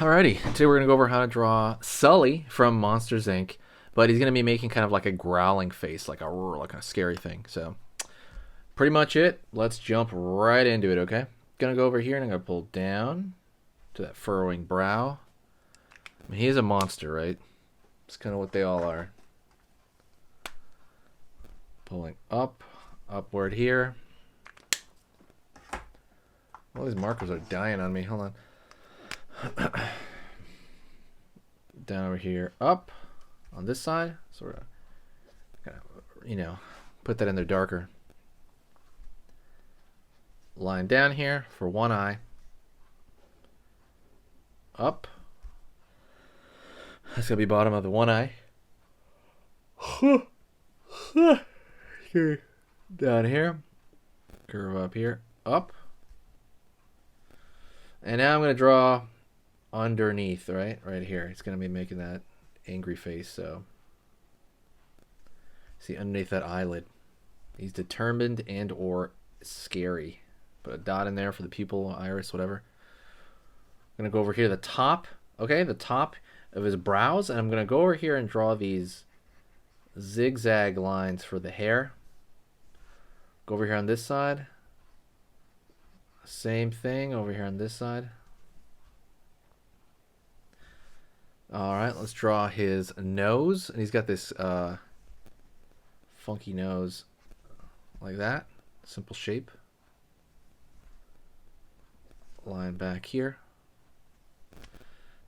Alrighty, today we're going to go over how to draw Sully from Monsters Inc., but he's going to be making kind of like a growling face, like a scary thing. So, pretty much it. Let's jump right into it, okay? Gonna go over here and I'm going to pull down to that furrowing brow. I mean, he is a monster, right? It's kind of what they all are. Pulling up, upward here. All these markers are dying on me. Hold on. Down over here, up on this side, sort of, kind of, put that in there darker. Line down here for one eye, up. That's gonna be bottom of the one eye. Here, down here, curve up here, up, and now I'm gonna draw underneath, right here. He's gonna be making that angry face. So see underneath that eyelid, he's determined and or scary. Put a dot in there for the pupil, iris, whatever. I'm gonna go over here to the top, okay, the top of his brows, and I'm gonna go over here and draw these zigzag lines for the hair. Go over here on this side, same thing over here on this side. Alright, let's draw his nose. And he's got this funky nose like that. Simple shape. Line back here.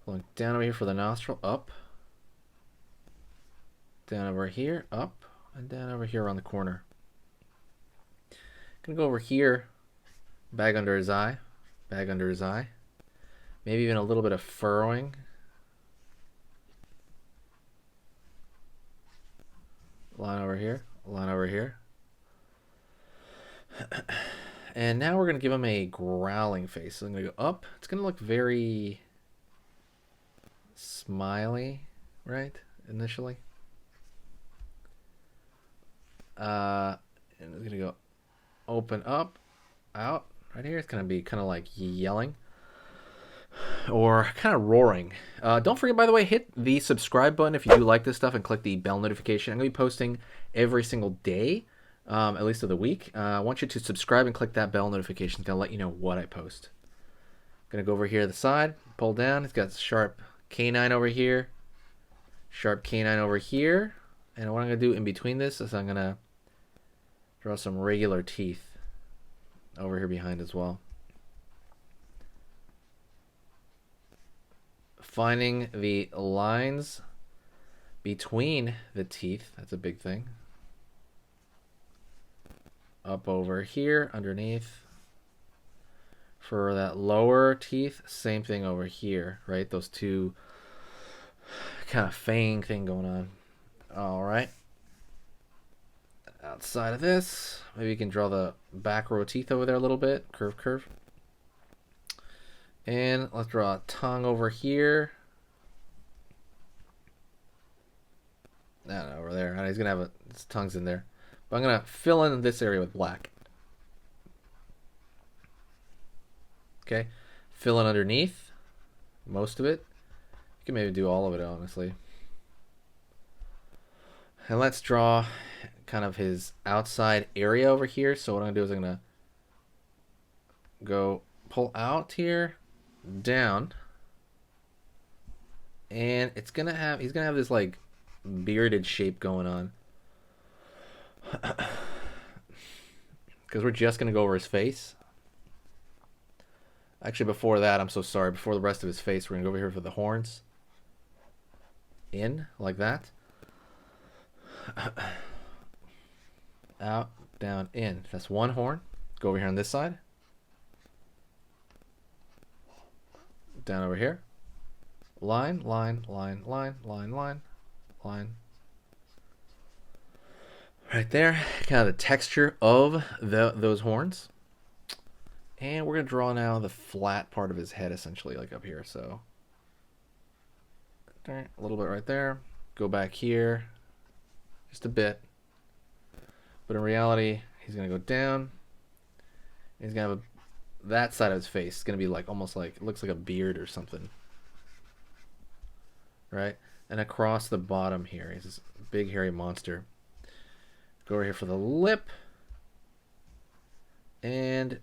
Going down over here for the nostril. Up. Down over here. Up. And down over here around the corner. Gonna go over here. Bag under his eye. Bag under his eye. Maybe even a little bit of furrowing. Line over here, line over here. And now we're going to give him a growling face. So I'm going to go up. It's going to look very smiley, right? Initially. And it's going to go open up, out. Right here, it's going to be kind of like yelling. Or kind of roaring. Don't forget, by the way, hit the subscribe button if you do like this stuff and click the bell notification. I'm going to be posting every single day, at least of the week. I want you to subscribe and click that bell notification. It's going to let you know what I post. Going to go over here to the side, pull down. It's got sharp canine over here, sharp canine over here. And what I'm going to do in between this is I'm going to draw some regular teeth over here behind as well. Finding the lines between the teeth, that's a big thing. Up over here, underneath. For that lower teeth, same thing over here, right? Those two kind of fang thing going on. All right. Outside of this, maybe you can draw the back row teeth over there a little bit. Curve, curve. And let's draw a tongue over here. No, over there. He's going to have his tongue's in there. But I'm going to fill in this area with black. Okay. Fill in underneath. Most of it. You can maybe do all of it, honestly. And let's draw kind of his outside area over here. So what I'm going to do is I'm going to go pull out here. Down, and he's gonna have this like bearded shape going on, because we're just gonna go over his face. Actually, before that, I'm so sorry, before the rest of his face, we're gonna go over here for the horns. In like that. Out, down, in. That's one horn. Go over here on this side. Down over here. Line, line, line, line, line, line, line. Right there. Kind of the texture of those horns. And we're going to draw now the flat part of his head, essentially, like up here. So, a little bit right there. Go back here. Just a bit. But in reality, he's going to go down. He's going to have that side of his face is going to be like almost like, it looks like a beard or something. right? And across the bottom here is this big hairy monster. Go over here for the lip. And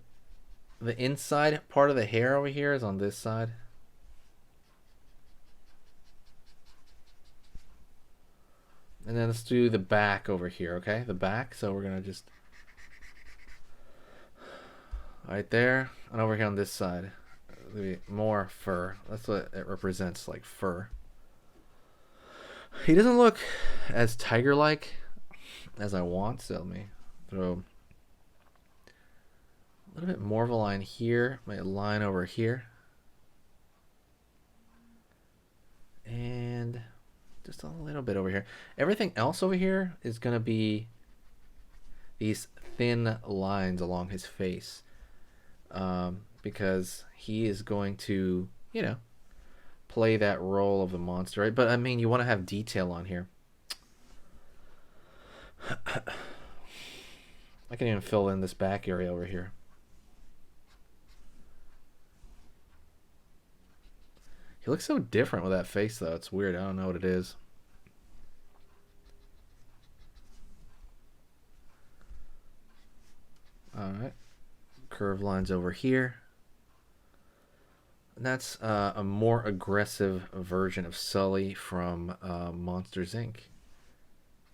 the inside part of the hair over here is on this side. And then let's do the back over here, okay? The back. So we're going to just... right there. And over here on this side. More fur. That's what it represents, like fur. He doesn't look as tiger-like as I want, so let me throw a little bit more of a line here, my line over here, and just a little bit over here. Everything else over here is going to be these thin lines along his face, because he is going to, you know, play that role of the monster, right? But I mean, you want to have detail on here. I can even fill in this back area over here. He looks so different with that face, though. It's weird. I don't know what it is. All right. Curved lines over here. And that's a more aggressive version of Sully from Monsters, Inc.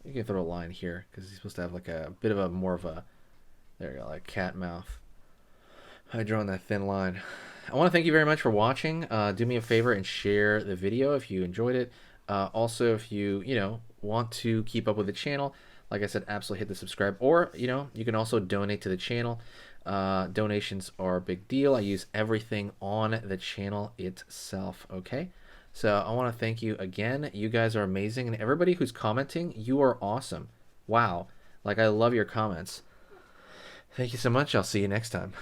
You can throw a line here because he's supposed to have like a bit of a more of a, there you go, like cat mouth. I drew on that thin line. I want to thank you very much for watching. Do me a favor and share the video if you enjoyed it. Also, if you want to keep up with the channel, like I said, absolutely hit the subscribe, or you can also donate to the channel. Donations are a big deal. I use everything on the channel itself. Okay, so I want to thank you again. You guys are amazing, and everybody who's commenting, you are awesome. Wow, like I love your comments. Thank you so much. I'll see you next time.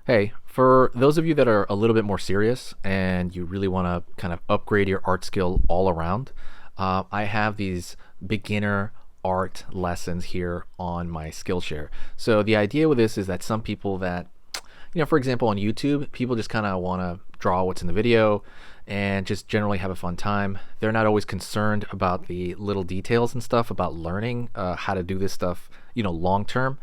Hey, for those of you that are a little bit more serious and you really want to kind of upgrade your art skill all around, I have these beginner art lessons here on my Skillshare. So the idea with this is that some people that, for example, on YouTube, people just kind of want to draw what's in the video and just generally have a fun time. They're not always concerned about the little details and stuff about learning how to do this stuff, long term.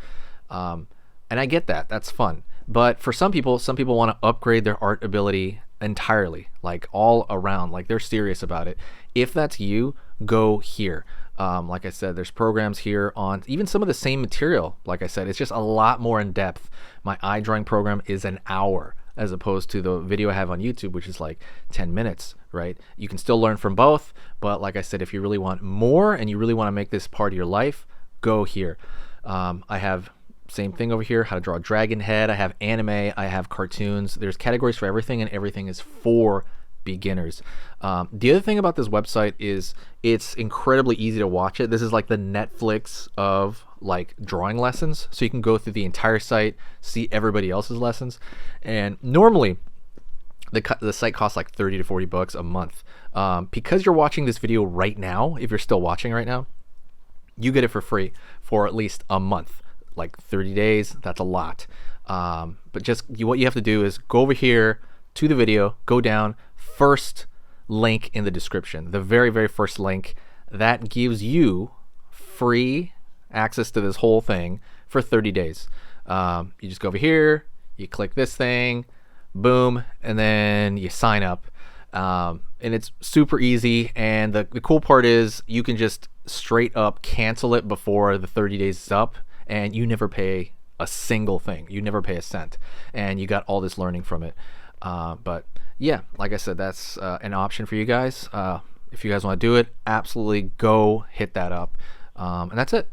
And I get that. That's fun. But for some people want to upgrade their art ability entirely, like all around, like they're serious about it. If that's you, go here. Like I said, there's programs here on even some of the same material. Like I said, it's just a lot more in depth. My eye drawing program is an hour as opposed to the video I have on YouTube, which is like 10 minutes, right? You can still learn from both, but like I said, if you really want more and you really want to make this part of your life, go here. I have same thing over here, how to draw a dragon head. I have anime, I have cartoons. There's categories for everything, and everything is for beginners. The other thing about this website is it's incredibly easy to watch it. This is like the Netflix of like drawing lessons. So you can go through the entire site, see everybody else's lessons. And normally the site costs like 30 to 40 bucks a month. Because you're watching this video right now, if you're still watching right now, you get it for free for at least a month. Like 30 days, that's a lot. But just what you have to do is go over here to the video, go down, first link in the description, the very, very first link. That gives you free access to this whole thing for 30 days. You just go over here, you click this thing, boom, and then you sign up. And it's super easy. And the cool part is you can just straight up cancel it before the 30 days is up. And you never pay a single thing. You never pay a cent. And you got all this learning from it. But yeah, like I said, that's an option for you guys. If you guys want to do it, absolutely go hit that up. And that's it.